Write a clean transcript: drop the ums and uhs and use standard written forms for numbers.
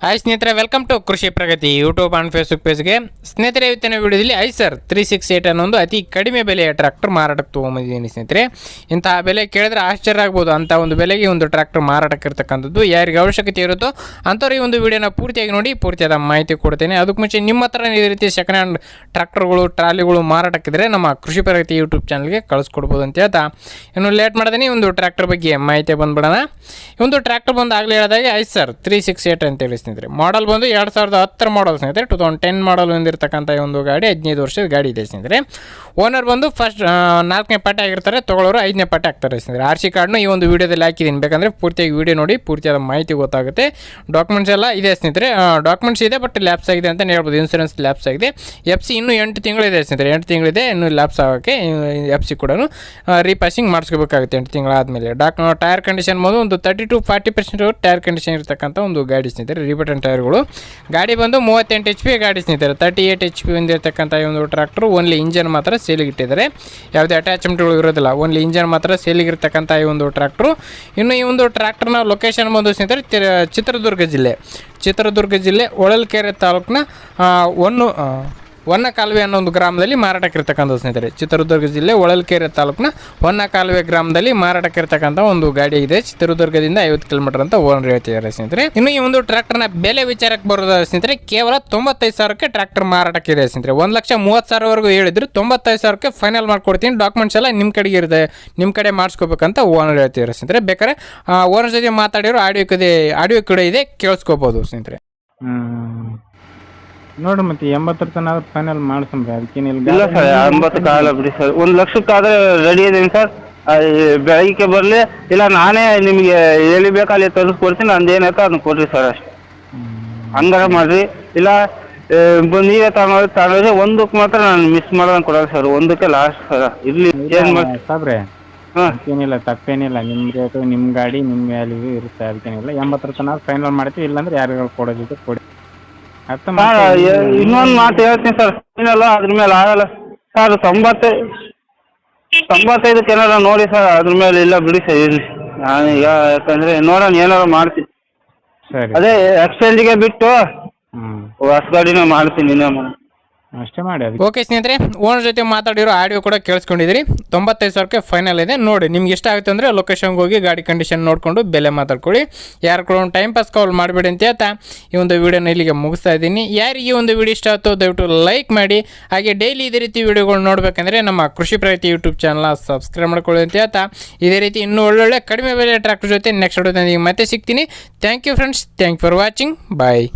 Hi ಸ್ನೇಹಿತರೆ, welcome to ಕೃಷಿ ಪ್ರಗತಿ YouTube and Facebook ಪೇಜ್ಗೆ. ಸ್ನೇಹಿತರೆ, ಇವತ್ತಿನ ವಿಡಿಯೋದಲ್ಲಿ ಐಸರ್ 368 ಅನ್ನೊಂದು ಅತಿ ಕಡಿಮೆ ಬೆಲೆಯ ಟ್ರ್ಯಾಕ್ಟರ್ ಮಾರಾಟಕ್ಕೆ ತೊಗೊಂಬಂದಿದ್ದೀನಿ. ಸ್ನೇಹಿತರೆ, ಇಂತಹ ಬೆಲೆ ಕೇಳಿದ್ರೆ ಆಶ್ಚರ್ಯ ಆಗ್ಬೋದು. ಅಂಥ ಒಂದು ಬೆಲೆಗೆ ಒಂದು ಟ್ರ್ಯಾಕ್ಟರ್ ಮಾರಾಟಕ್ಕೆ ಇರ್ತಕ್ಕಂಥದ್ದು. ಯಾರಿಗೆ ಅವಶ್ಯಕತೆ ಇರುತ್ತೋ ಅಂಥವ್ರು ಈ ಒಂದು ವಿಡಿಯೋನ ಪೂರ್ತಿಯಾಗಿ ನೋಡಿ, ಪೂರ್ತಿಯಾದ ಮಾಹಿತಿ ಕೊಡ್ತೇನೆ. ಅದಕ್ಕೆ ಮುಂಚೆ ನಿಮ್ಮ ಹತ್ರ ಈ ರೀತಿ ಸೆಕೆಂಡ್ ಹ್ಯಾಂಡ್ ಟ್ರ್ಯಾಕ್ಟರ್ಗಳು, ಟ್ರಾಲಿಗಳು ಮಾರಾಟಕ್ಕಿದ್ರೆ ನಮ್ಮ ಕೃಷಿ ಪ್ರಗತಿ ಯೂಟ್ಯೂಬ್ ಚಾನಲ್ಗೆ ಕಳಿಸ್ಕೊಡ್ಬೋದು ಅಂತ ಹೇಳ್ತಾ, ಇನ್ನು ಲೇಟ್ ಮಾಡ್ದೇನೆ ಒಂದು ಟ್ರ್ಯಾಕ್ಟರ್ ಬಗ್ಗೆ ಮಾಹಿತಿ ಬಂದ್ಬಿಡೋಣ. ಈ ಒಂದು ಟ್ರ್ಯಾಕ್ಟರ್ ಬಂದು ಆಗಲೇ ಹೇಳಿದಾಗೆ ಐಸರ್ 368 ಅಂತೇಳಿ ಸ್ನೇಹಿತರೆ. ಮಾಡಲ್ ಬಂದು 2010 ಮಾಡಲ್ ಸ್ನೇಹಿತರೆ. 2010 ಮಾಡಲ್ ಹೊಂದಿರತಕ್ಕಂಥ ಒಂದು ಗಾಡಿ, 15 ವರ್ಷದ ಗಾಡಿ ಇದೆ ಸ್ನೇಹಿತರೆ. ಓನರ್ ಬಂದು ಫಸ್ಟ್ 4ನೇ ಪಾರ್ಟಿ ಆಗಿರ್ತಾರೆ, ತೊಗೊಳ್ಳೋರು 5ನೇ ಪಾರ್ಟಿ ಆಗ್ತಾರೆ ಸ್ನೇಹಿತರೆ. RC ಕಾರ್ಡ್ನು ಈ ಒಂದು ವಿಡಿಯೋದಲ್ಲಿ ಹಾಕಿದ್ದೀನಿ, ಬೇಕಂದರೆ ಪೂರ್ತಿಯಾಗಿ ವಿಡಿಯೋ ನೋಡಿ, ಪೂರ್ತಿಯಾದ ಮಾಹಿತಿ ಗೊತ್ತಾಗುತ್ತೆ. ಡಾಕ್ಯುಮೆಂಟ್ಸ್ ಎಲ್ಲ ಇದೆ ಸ್ನೇಹಿತರೆ. ಡಾಕ್ಯುಮೆಂಟ್ಸ್ ಇದೆ, ಬಟ್ ಲ್ಯಾಪ್ಸ್ ಆಗಿದೆ ಅಂತ ಹೇಳ್ಬೋದು. ಇನ್ಸೂರೆನ್ಸ್ ಲ್ಯಾಪ್ಸ್ ಆಗಿದೆ. FC ಇನ್ನೂ 8 ತಿಂಗಳಿದೆ ಸ್ನೇಹಿತರೆ. 8 ತಿಂಗಳಿದೆ ಇನ್ನು ಲ್ಯಾಪ್ಸ್ ಆಗೋಕ್ಕೆ. FC ಕೂಡ ರೀಪಾಸಿಂಗ್ ಮಾಡಿಸ್ಕೋಬೇಕಾಗುತ್ತೆ 8 ತಿಂಗಳಾದಮೇಲೆ. ಟೈರ್ ಕಂಡೀಷನ್ ಬಂದು ಒಂದು 30 to 40% ಟೈರ್ ಕಂಡೀಷನ್ ಇರತಕ್ಕಂಥ ಒಂದು ಗಾಡಿ ಸ್ನೇಹಿತರೆ. ರಿಬಟನ್ ಟೈರ್ಗಳು. ಗಾಡಿ ಬಂದು 38 HP ಗಾಡಿ ಸ್ನೇಹಿತರೆ. 38 HP ಹೊಂದಿರತಕ್ಕಂಥ ಈ ಒಂದು ಟ್ರ್ಯಾಕ್ಟರ್. ಓನ್ಲಿ ಇಂಜನ್ ಮಾತ್ರ ಸೇಲಿಗೆ ಇಟ್ಟಿದ್ದಾರೆ, ಯಾವುದೇ ಅಟ್ಯಾಚ್ಮೆಂಟ್ಗಳು ಇರೋದಿಲ್ಲ. ಓನ್ಲಿ ಇಂಜನ್ ಮಾತ್ರ ಸೇಲಿಗಿರ್ತಕ್ಕಂಥ ಈ ಒಂದು ಟ್ರ್ಯಾಕ್ಟ್ರು. ಇನ್ನು ಈ ಒಂದು ಟ್ರ್ಯಾಕ್ಟರ್ನ ಲೊಕೇಶನ್ ಬಂದು ಸ್ನೇಹಿತರೆ ಚಿತ್ರದುರ್ಗ ಜಿಲ್ಲೆ ಹೊಳಲ್ಕೆರೆ ತಾಲೂಕಿನ ಹೊನ್ನ ಕಾಲುವೆ ಅನ್ನೋ ಒಂದು ಗ್ರಾಮದಲ್ಲಿ ಮಾರಾಟಕ್ಕಿರ್ತಕ್ಕಂಥ ಸ್ನೇಹಿತರೆ. ಚಿತ್ರದುರ್ಗ ಜಿಲ್ಲೆ ಹೊಳಲ್ಕೆರೆ ತಾಲೂಕಿನ ಹೊನ್ನ ಕಾಲುವೆ ಗ್ರಾಮದಲ್ಲಿ ಮಾರಾಟಕ್ಕಿರ್ತಕ್ಕಂಥ ಒಂದು ಗಾಡಿ ಇದೆ. ಚಿತ್ರದುರ್ಗದಿಂದ 50 ಕಿಲೋಮೀಟರ್ ಅಂತ ಓನರ್ ಹೇಳ್ತಿದ್ದಾರೆ ಸ್ನೇಹಿತರೆ. ಇನ್ನು ಈ ಒಂದು ಟ್ರ್ಯಾಕ್ಟರ್ನ ಬೆಲೆ ವಿಚಾರಕ್ಕೆ ಬರೋದ ಸ್ನೇಹಿತರೆ, ಕೇವಲ 95,000ಕ್ಕೆ ಟ್ರ್ಯಾಕ್ಟರ್ ಮಾರಾಟಕ್ಕಿದೆ ಸ್ನೇಹಿತರೆ. 1,30,000ವರೆಗೂ ಹೇಳಿದ್ರು, 95,000ಕ್ಕೆ ಫೈನಲ್ ಮಾಡ್ಕೊಡ್ತೀನಿ. ಡಾಕ್ಯುಮೆಂಟ್ಸ್ ಎಲ್ಲ ನಿಮ್ಮ ಕಡೆಗೆ ಇರುತ್ತೆ, ನಿಮ್ಮ ಕಡೆ ಮಾಡಿಸ್ಕೋಬೇಕಂತ ಓನರ್ ಹೇಳ್ತಿದ್ದಾರೆ ಸ್ನೇಹಿತರೆ. ಬೇಕಾದ್ರೆ ಓನರ್ ಜೊತೆ ಮಾತಾಡಿರೋ ಆಡಿಯೋ ಕೂಡ ಇದೆ, ಕೇಳಿಸ್ಕೋಬೋದು ಸ್ನೇಹಿತರೆ. ನೋಡ್ರಿ ಮತ್ತೆ 80 ತನಕ ಫೈನಲ್ ಮಾಡ್ಸಂಬ್ರಿ. ಅದಕ್ಕೇನಿಲ್ಲ. ಇಲ್ಲ ಸರ್, 80 ಕಾಲ ಬಿಡಿ ಸರ್. 1 ಲಕ್ಷಕ್ಕಾದ್ರೆ ರೆಡಿ ಇದ್ದೀನಿ ಸರ್. ಬೆಳಗ್ಗೆ ಬರಲಿ, ಇಲ್ಲ ನಾನೇ ನಿಮಗೆ ಎಲ್ಲಿ ಬೇಕಲ್ಲಿ ತರಿಸ್ಕೊಡ್ತೀನಿ. ನಂದೇನೈತೆ ಅದನ್ನ ಕೊಡ್ರಿ ಸರ್, ಅಷ್ಟೇ. ಹಂಗಾರ ಮಾಡಿರಿ. ಇಲ್ಲ ನೀವೇ ತಗೊಂಡ್ರೆ ಒಂದಕ್ಕೆ ಮಾತ್ರ ನಾನು ಮಿಸ್ ಮಾಡೋದಂಗೆ ಕೊಡೋದು ಸರ್. ಒಂದಕ್ಕೆ ಲಾಸ್ಟ್ ಸರ್. ಇರಲಿ, ಏನು ಮಾಡಿ ಸಾಬ್ರೆ, ಅದಕ್ಕೇನಿಲ್ಲ, ತಪ್ಪೇನಿಲ್ಲ. ನಿಮ್ಮ ರೇಟು, ನಿಮ್ಮ ಗಾಡಿ, ನಿಮ್ಮ ವ್ಯಾಲ್ಯೂ ಇರುತ್ತೆ. ಅದಕ್ಕೇನಿಲ್ಲ. 80 ತನಕ ಫೈನಲ್ ಮಾಡ್ತೀವಿ. ಇಲ್ಲಾಂದ್ರೆ ಯಾರಿಗೂ ಕೊಡೋದಿತ್ತು ಕೊಡಿ. ಇನ್ನೊಂದು ಮಾತು ಹೇಳ್ತೀನಿ ಸರ್, ಏನಲ್ಲ ಅದ್ರ ಮೇಲೆ ಆಗಲ್ಲ ಸರ್. 95ಕ್ಕೆ ಏನಾರ ನೋಡಿ ಸರ್, ಅದ್ರ ಮೇಲೆ ಇಲ್ಲ ಬಿಡಿ ಸರ್, ಇರಲಿ. ನಾನೀಗ ಯಾಕಂದರೆ ನೋಡೋಣ, ಏನಾರು ಮಾಡ್ತೀನಿ. ಅದೇ ಎಕ್ಸ್ಚೇಂಜಿಗೆ ಬಿಟ್ಟು ಹೊಸ ಗಾಡಿನ ಮಾಡ್ತೀನಿ ಇನ್ನೊಮ್ಮೆ. ಅಷ್ಟೇ ಮಾಡಿ. ಓಕೆ ಸ್ನೇಹಿತರೆ, ಓನರ್ ಜೊತೆ ಮಾತಾಡಿರೋ ಆಡಿಯೋ ಕೂಡ ಕೇಳಿಸ್ಕೊಂಡಿದ್ದೀರಿ. 95,000ಕ್ಕೆ ಫೈನಲ್ ಇದೆ. ನೋಡಿ, ನಿಮ್ಗೆ ಇಷ್ಟ ಆಗುತ್ತೆ ಅಂದರೆ ಲೊಕೇಶನ್ಗೆ ಹೋಗಿ ಗಾಡಿ ಕಂಡೀಷನ್ ನೋಡಿಕೊಂಡು ಬೆಲೆ ಮಾತಾಡ್ಕೊಳ್ಳಿ. ಯಾರು ಕೂಡ ಒಂದು ಟೈಮ್ ಪಾಸ್ ಕಾಲ್ ಮಾಡಬೇಡಿ ಅಂತ ಹೇಳ್ತಾ ಈ ಒಂದು ವಿಡಿಯೋನ ಇಲ್ಲಿಗೆ ಮುಗಿಸ್ತಾ ಇದ್ದೀನಿ. ಯಾರಿಗೆ ಈ ಒಂದು ವಿಡಿಯೋ ಇಷ್ಟ ಆಯ್ತು ದಯವಿಟ್ಟು ಲೈಕ್ ಮಾಡಿ. ಹಾಗೆ ಡೈಲಿ ಇದೇ ರೀತಿ ವಿಡಿಯೋಗಳು ನೋಡಬೇಕಂದ್ರೆ ನಮ್ಮ ಕೃಷಿ ಪ್ರಗತಿ ಯೂಟ್ಯೂಬ್ ಚಾನಲ್ನ ಸಬ್ಸ್ಕ್ರೈಬ್ ಮಾಡ್ಕೊಳ್ಳಿ ಅಂತ ಹೇಳ್ತಾ, ಇದೇ ರೀತಿ ಇನ್ನೂ ಒಳ್ಳೊಳ್ಳೆ ಕಡಿಮೆ ಬೆಲೆ ಟ್ರ್ಯಾಕ್ಟರ್ ಜೊತೆ ನೆಕ್ಸ್ಟ್ ವಿಡಿಯೋದಲ್ಲಿ ಮತ್ತೆ ಸಿಗ್ತೀನಿ. Thank you friends, thank for watching. Bye.